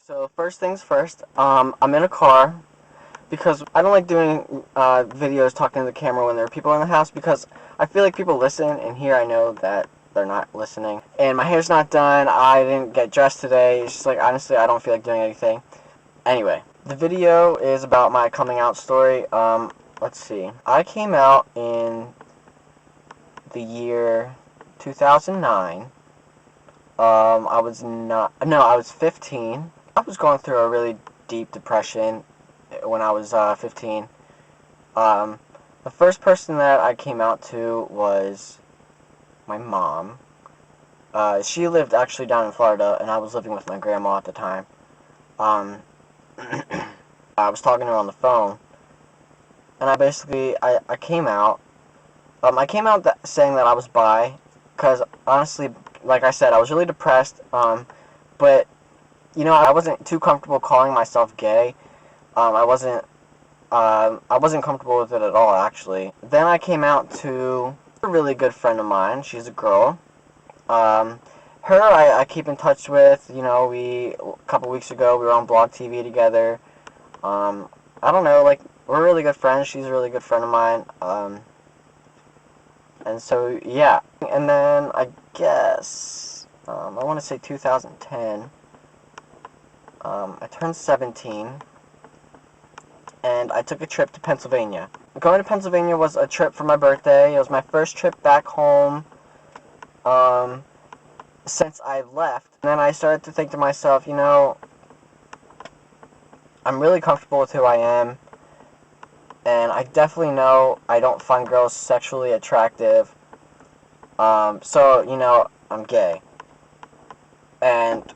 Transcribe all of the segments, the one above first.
So first things first, I'm in a car because I don't like doing videos talking to the camera when there are people in the house because I feel like people listen, and here I know that they're not listening. And my hair's not done. I didn't get dressed today. It's just like honestly, I don't feel like doing anything. Anyway, the video is about my coming out story. Let's see. I came out in the year 2009. I was not. No, I was 15. I was going through a really deep depression when I was 15. Um, the first person that I came out to was my mom. She lived actually down in Florida, and I was living with my grandma at the time. Um, I was talking to her on the phone, and I came out. I came out saying that I was bi, because honestly, like I said, I was really depressed. But I wasn't too comfortable calling myself gay. I wasn't comfortable with it at all, actually. Then I came out to a really good friend of mine. She's a girl. Um, her I keep in touch with. A couple weeks ago we were on Blog TV together. I don't know, like we're really good friends. She's a really good friend of mine. And so yeah. And then I guess I want to say 2010. I turned 17. And I took a trip to Pennsylvania. Going to Pennsylvania was a trip for my birthday. It was my first trip back home since I left. And then I started to think to myself, I'm really comfortable with who I am. And I definitely know I don't find girls sexually attractive. So, I'm gay. And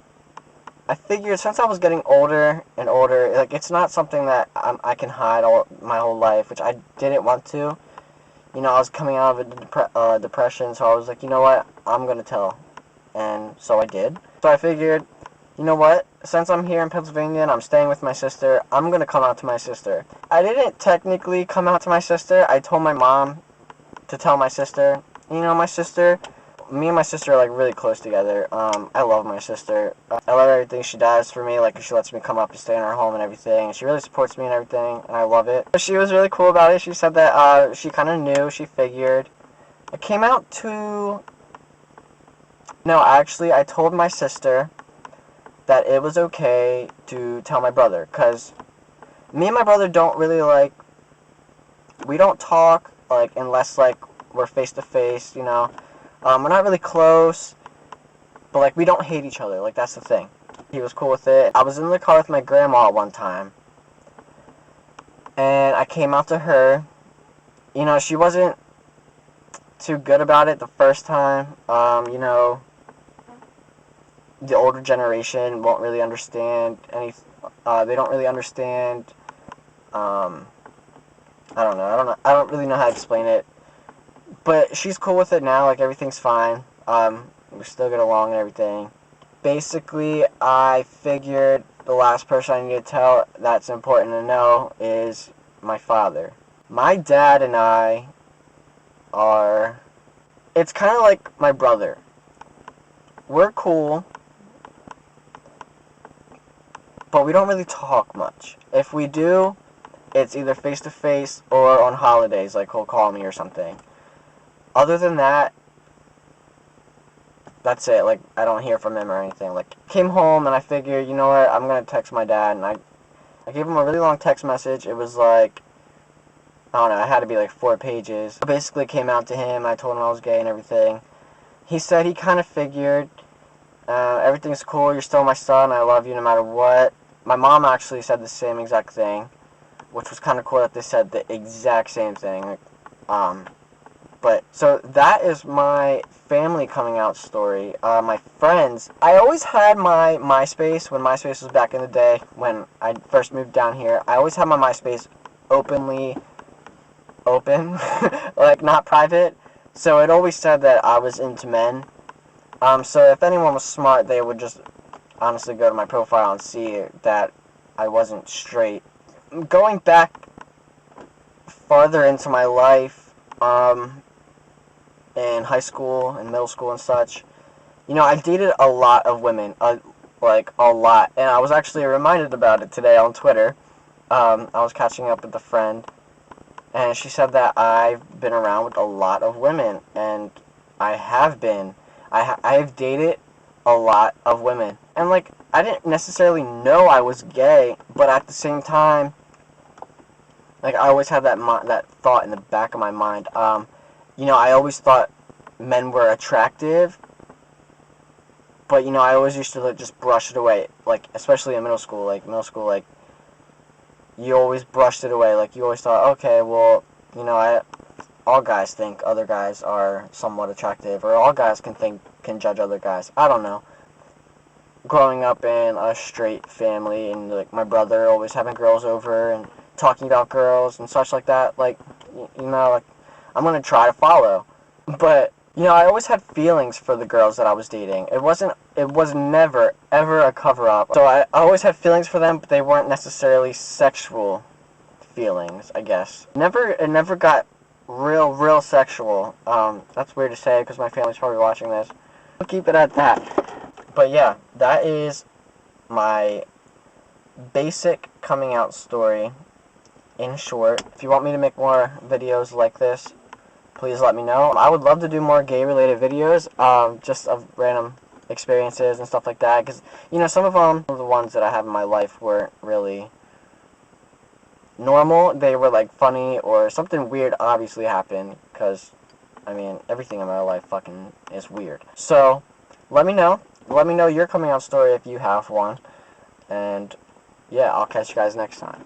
I figured since I was getting older and older, like it's not something that I can hide my whole life, which I didn't want to. I was coming out of a depression, so I was like, you know what, I'm gonna tell, and so I did. So I figured, you know what, since I'm here in Pennsylvania and I'm staying with my sister, I'm gonna come out to my sister. I didn't technically come out to my sister. I told my mom to tell my sister. My sister, me and my sister are like really close together. I love my sister. I love everything she does for me. Like she lets me come up and stay in her home and everything. She really supports me and everything, and I love it. She was really cool about it. She said that she kind of knew. She figured. I came out to. No, actually, I told my sister that it was okay to tell my brother, cause me and my brother don't really like. We don't talk like unless like we're face to face. We're not really close, but like we don't hate each other. Like that's the thing. He was cool with it. I was in the car with my grandma one time, and I came out to her. She wasn't too good about it the first time. The older generation won't really understand any. They don't really understand. Um, I don't know. I don't really know how to explain it. But she's cool with it now. Like everything's fine. We still get along and everything. Basically, I figured the last person I need to tell that's important to know is my father. My dad and I are. It's kind of like my brother. We're cool, but we don't really talk much. If we do, it's either face to face or on holidays, like he'll call me or something. Other than that, that's it. Like, I don't hear from him or anything. Like, came home and I figured, you know what, I'm gonna text my dad, and I gave him a really long text message. It was like, I don't know, it had to be like 4 pages. I basically came out to him, I told him I was gay and everything. He said he kind of figured, everything's cool, you're still my son, I love you no matter what. My mom actually said the same exact thing, which was kind of cool that they said the exact same thing. But, so that is my family coming out story. My friends, I always had my MySpace, when MySpace was back in the day, when I first moved down here, I always had my MySpace openly open, like not private, so it always said that I was into men. So if anyone was smart, they would just honestly go to my profile and see that I wasn't straight. Going back farther into my life, in high school and middle school and such, I dated a lot of women. like, a lot. And I was actually reminded about it today on Twitter. I was catching up with a friend, and she said that I've been around with a lot of women, and I have been. I've dated a lot of women. And, like, I didn't necessarily know I was gay, but at the same time, like, I always had that thought in the back of my mind. I always thought men were attractive, but, I always used to, like, just brush it away, like, especially in middle school, like, you always brushed it away, like, you always thought, okay, well, all guys think other guys are somewhat attractive, or all guys can judge other guys. I don't know. Growing up in a straight family, and, like, my brother always having girls over and talking about girls and such like that, like, like, I'm gonna try to follow. But, I always had feelings for the girls that I was dating. It was never, ever a cover-up. So I always had feelings for them, but they weren't necessarily sexual feelings, I guess. It never got real sexual. That's weird to say, because my family's probably watching this. I'll keep it at that. But yeah, that is my basic coming out story in short. If you want me to make more videos like this, please let me know. I would love to do more gay-related videos, just of random experiences and stuff like that, because, some of them, the ones that I have in my life, weren't really normal. They were, like, funny, or something weird obviously happened, because, everything in my life fucking is weird. So, let me know. Let me know your coming out story if you have one, and, yeah, I'll catch you guys next time.